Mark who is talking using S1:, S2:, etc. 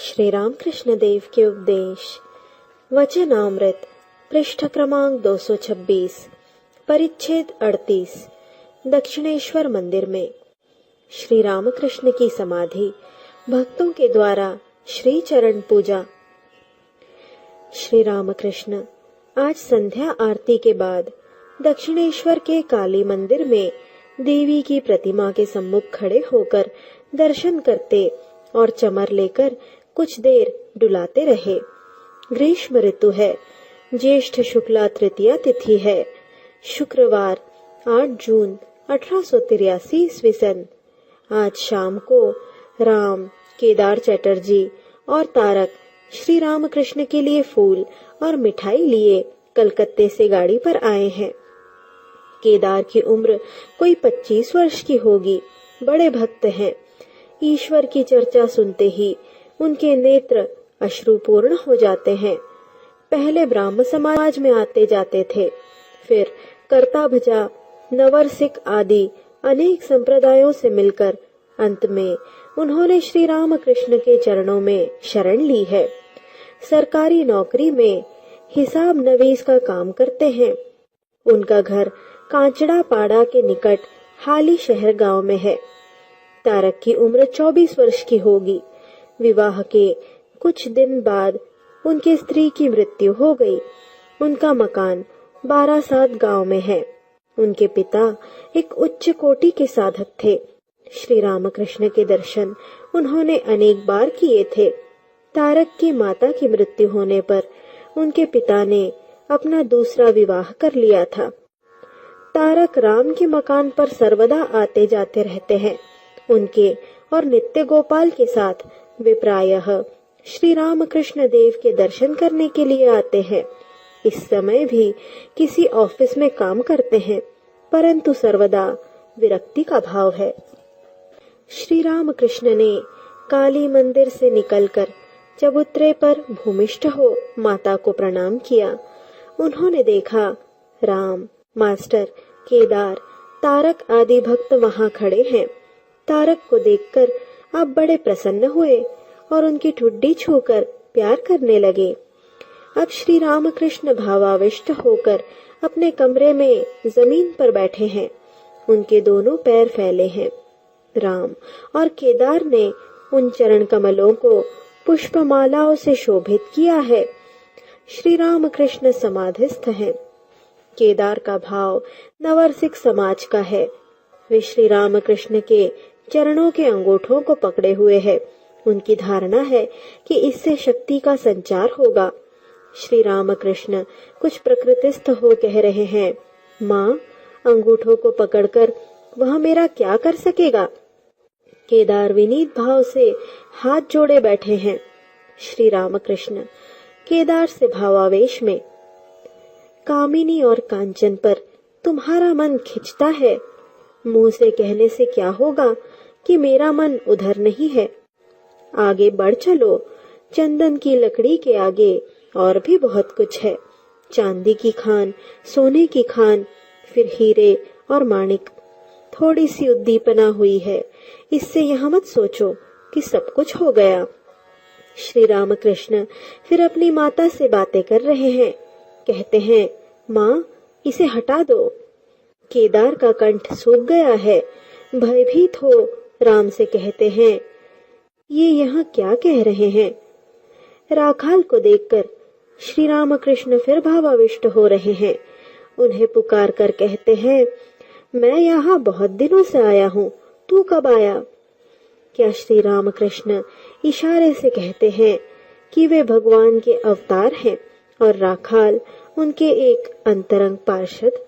S1: श्री रामकृष्ण देव के उपदेश वचनामृत पृष्ठ क्रमांक 226 परिच्छेद 38 दक्षिणेश्वर मंदिर में श्री रामकृष्ण की समाधि भक्तों के द्वारा श्री चरण पूजा। श्री रामकृष्ण आज संध्या आरती के बाद दक्षिणेश्वर के काली मंदिर में देवी की प्रतिमा के सम्मुख खड़े होकर दर्शन करते और चमर लेकर कुछ देर डुलाते रहे। ग्रीष्म ऋतु है, ज्येष्ठ शुक्ला तृतीया तिथि है, शुक्रवार 8 जून 1883 ईस्वी सन। आज शाम को राम, केदार चटर्जी और तारक श्री रामकृष्ण के लिए फूल और मिठाई लिए कलकत्ते से गाड़ी पर आए हैं। केदार की उम्र कोई 25 वर्ष की होगी, बड़े भक्त हैं। ईश्वर की चर्चा सुनते ही उनके नेत्र अश्रुपूर्ण हो जाते हैं। पहले ब्राह्म समाज में आते जाते थे, फिर कर्ता भजा, नवर सिख आदि अनेक संप्रदायों से मिलकर अंत में उन्होंने श्री रामकृष्ण के चरणों में शरण ली है। सरकारी नौकरी में हिसाब नवीस का काम करते हैं। उनका घर कांचड़ा पाड़ा के निकट हाली शहर गांव में है। तारक की उम्र 24 वर्ष की होगी। विवाह के कुछ दिन बाद उनकी स्त्री की मृत्यु हो गई। उनका मकान बारासात गांव में है। उनके पिता एक उच्च कोटि के साधक थे। श्री रामकृष्ण के दर्शन उन्होंने अनेक बार किए थे। तारक की माता की मृत्यु होने पर उनके पिता ने अपना दूसरा विवाह कर लिया था। तारक राम के मकान पर सर्वदा आते जाते रहते हैं। उनके और नित्य गोपाल के साथ वे प्रायः श्री रामकृष्ण देव के दर्शन करने के लिए आते हैं। इस समय भी किसी ऑफिस में काम करते हैं, परंतु सर्वदा विरक्ति का भाव है। श्री रामकृष्ण ने काली मंदिर से निकलकर चबूतरे पर भूमिष्ठ हो माता को प्रणाम किया। उन्होंने देखा राम, मास्टर, केदार, तारक आदि भक्त वहां खड़े हैं। तारक को देखकर आप बड़े प्रसन्न हुए और उनकी ठुड्डी छूकर प्यार करने लगे। अब श्री रामकृष्ण भावाविष्ट होकर अपने कमरे में जमीन पर बैठे हैं। उनके दोनों पैर फैले हैं। राम और केदार ने उन चरण कमलों को पुष्पमालाओं से शोभित किया है। श्री रामकृष्ण समाधिस्थ हैं। केदार का भाव नवरसिक समाज का है। वे श्री रामकृष्ण के चरणों के अंगूठों को पकड़े हुए है। उनकी धारणा है कि इससे शक्ति का संचार होगा। श्री रामकृष्ण कुछ प्रकृतिस्थ हो कह रहे हैं, माँ, अंगूठों को पकड़कर वह मेरा क्या कर सकेगा। केदार विनीत भाव से हाथ जोड़े बैठे हैं। श्री रामकृष्ण केदार से भावावेश में, कामिनी और कांचन पर तुम्हारा मन खिंचता है। मुंह से कहने से क्या होगा कि मेरा मन उधर नहीं है। आगे बढ़ चलो। चंदन की लकड़ी के आगे और भी बहुत कुछ है। चांदी की खान, सोने की खान, फिर हीरे और माणिक। थोड़ी सी उद्दीपना हुई है, इससे यह मत सोचो कि सब कुछ हो गया। श्री रामकृष्ण फिर अपनी माता से बातें कर रहे हैं। कहते हैं, माँ, इसे हटा दो। केदार का कंठ सूख गया है। भयभीत हो राम से कहते हैं, ये यहाँ क्या कह रहे हैं। राखाल को देखकर श्री रामकृष्ण फिर भावाविष्ट हो रहे हैं। उन्हें पुकार कर कहते हैं, मैं यहाँ बहुत दिनों से आया हूँ, तू कब आया। क्या श्री रामकृष्ण इशारे से कहते हैं कि वे भगवान के अवतार हैं और राखाल उनके एक अंतरंग पार्षद।